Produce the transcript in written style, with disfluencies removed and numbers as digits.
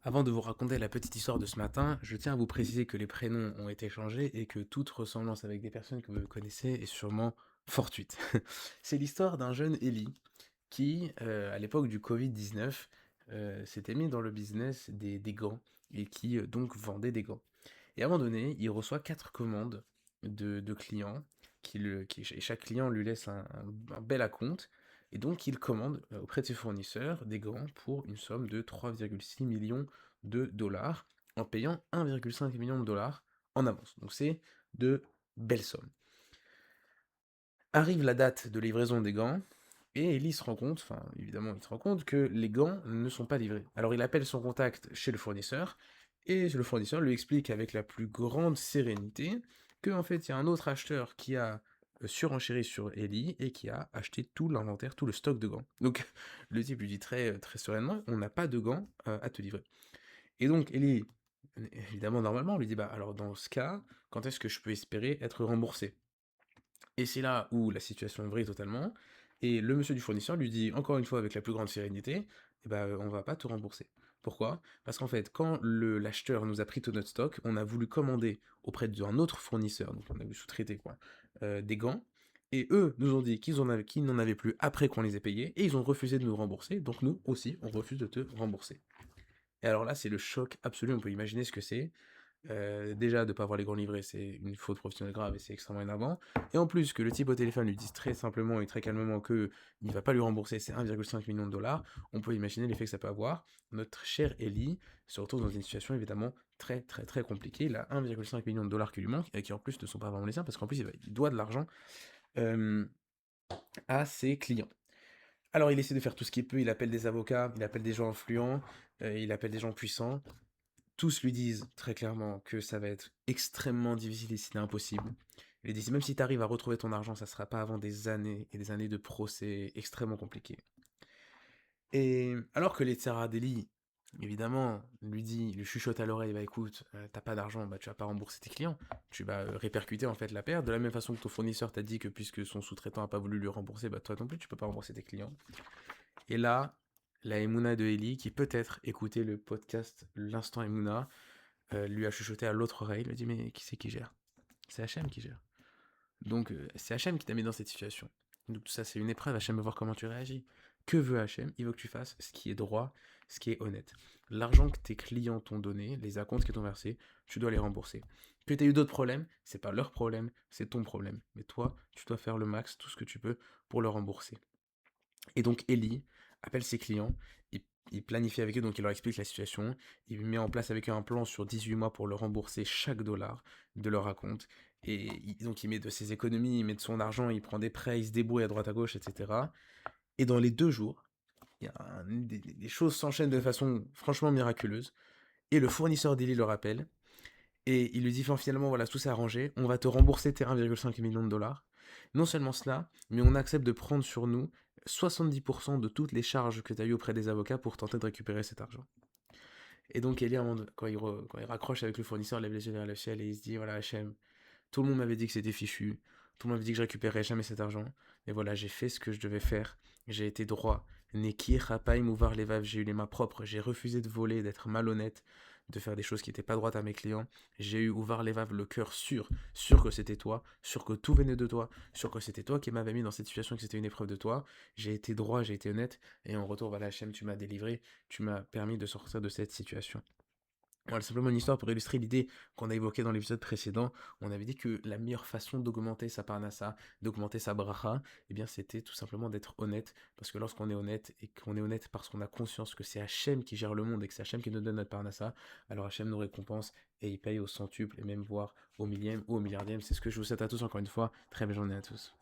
Avant de vous raconter la petite histoire de ce matin, je tiens à vous préciser que les prénoms ont été changés et que toute ressemblance avec des personnes que vous connaissez est sûrement fortuite. C'est l'histoire d'un jeune Eli qui, à l'époque du Covid-19, s'était mis dans le business des gants et qui donc vendait des gants. Et à un moment donné, il reçoit 4 commandes de clients, et chaque client lui laisse un bel acompte, et donc il commande auprès de ses fournisseurs des gants pour une somme de 3,6 millions de dollars, en payant 1,5 million de dollars en avance. Donc c'est de belles sommes. Arrive la date de livraison des gants, et Ellie se rend compte, enfin évidemment il se rend compte que les gants ne sont pas livrés. Alors il appelle son contact chez le fournisseur, et le fournisseur lui explique avec la plus grande sérénité que en fait il y a un autre acheteur qui a surenchéri sur Ellie et qui a acheté tout l'inventaire, tout le stock de gants. Donc le type lui dit très sereinement, on n'a pas de gants à te livrer. Et donc Ellie, évidemment normalement, lui dit bah alors dans ce cas, quand est-ce que je peux espérer être remboursé? Et c'est là où la situation vrille totalement, et le monsieur du fournisseur lui dit encore une fois avec la plus grande sérénité, eh ben, on va pas te rembourser. Pourquoi? Parce qu'en fait, quand l'acheteur nous a pris tout notre stock, on a voulu commander auprès d'un autre fournisseur, donc on a voulu sous-traiter quoi, des gants, et eux nous ont dit qu'ils n'en avaient plus après qu'on les ait payés, et ils ont refusé de nous rembourser, donc nous aussi, on refuse de te rembourser. Et alors là, c'est le choc absolu, on peut imaginer ce que c'est. Déjà, de pas avoir les gants livrés, c'est une faute professionnelle grave et c'est extrêmement énervant. Et en plus, que le type au téléphone lui dise très simplement et très calmement que il va pas lui rembourser ses 1,5 million de dollars, on peut imaginer l'effet que ça peut avoir. Notre cher Ellie se retrouve dans une situation évidemment très compliquée. Il a 1,5 million de dollars qui lui manquent et qui en plus ne sont pas vraiment les siens parce qu'en plus il doit de l'argent euh, à ses clients. Alors il essaie de faire tout ce qu'il peut, il appelle des avocats, il appelle des gens influents, il appelle des gens puissants. Tous lui disent très clairement que ça va être extrêmement difficile et sinon impossible. Il dit même si tu arrives à retrouver ton argent, ça sera pas avant des années et des années de procès extrêmement compliqués. Et alors que les Deli, évidemment, lui chuchote à l'oreille, bah écoute, t'as pas d'argent, bah tu vas pas rembourser tes clients, tu vas répercuter en fait la perte, de la même façon que ton fournisseur t'a dit que puisque son sous-traitant a pas voulu lui rembourser, bah toi non plus tu peux pas rembourser tes clients. Et là, la Emouna de Eli, qui peut-être écoutait le podcast L'Instant Emouna, lui a chuchoté à l'autre oreille, lui a dit mais qui c'est qui gère? C'est Hachem qui gère. Donc c'est Hachem qui t'a mis dans cette situation. Donc tout ça c'est une épreuve, Hachem veut voir comment tu réagis. Que veut Hachem? Il veut que tu fasses ce qui est droit, ce qui est honnête. L'argent que tes clients t'ont donné, les acomptes qu'ils t'ont versés, tu dois les rembourser. Que tu aies eu d'autres problèmes, c'est pas leur problème, c'est ton problème. Mais toi, tu dois faire le max, tout ce que tu peux pour le rembourser. Et donc Ellie appelle ses clients, il planifie avec eux, donc il leur explique la situation, il met en place avec eux un plan sur 18 mois pour leur rembourser chaque dollar de leur acompte, et donc il met de ses économies, il met de son argent, il prend des prêts, il se débrouille à droite à gauche, etc. Et dans les 2 jours, des choses s'enchaînent de façon franchement miraculeuse, et le fournisseur d'Ellie le rappelle, et il lui dit finalement, voilà, tout s'est arrangé, on va te rembourser tes 1,5 million de dollars. Non seulement cela, mais on accepte de prendre sur nous 70% de toutes les charges que tu as eues auprès des avocats pour tenter de récupérer cet argent. Et donc Eli, quand il raccroche avec le fournisseur, il lève les yeux vers le ciel et il se dit, voilà, Hachem, tout le monde m'avait dit que c'était fichu, tout le monde m'avait dit que je récupérerais jamais cet argent, mais voilà, j'ai fait ce que je devais faire, j'ai été droit, Neki, Rapaim, Ouvar, Levav, j'ai eu les mains propres, j'ai refusé de voler, d'être malhonnête, de faire des choses qui n'étaient pas droites à mes clients, j'ai eu Ouvar, Levav, le cœur sûr que c'était toi, sûr que tout venait de toi, sûr que c'était toi qui m'avais mis dans cette situation, que c'était une épreuve de toi, j'ai été droit, j'ai été honnête, et en retour, voilà, Hachem, tu m'as délivré, tu m'as permis de sortir de cette situation. Voilà, simplement une histoire pour illustrer l'idée qu'on a évoquée dans l'épisode précédent. On avait dit que la meilleure façon d'augmenter sa parnassa, d'augmenter sa bracha, eh bien c'était tout simplement d'être honnête. Parce que lorsqu'on est honnête, et qu'on est honnête parce qu'on a conscience que c'est Hachem qui gère le monde et que c'est Hachem qui nous donne notre parnassa, alors Hachem nous récompense et il paye au centuple et même voire au millième ou au milliardième. C'est ce que je vous souhaite à tous encore une fois. Très belle journée à tous.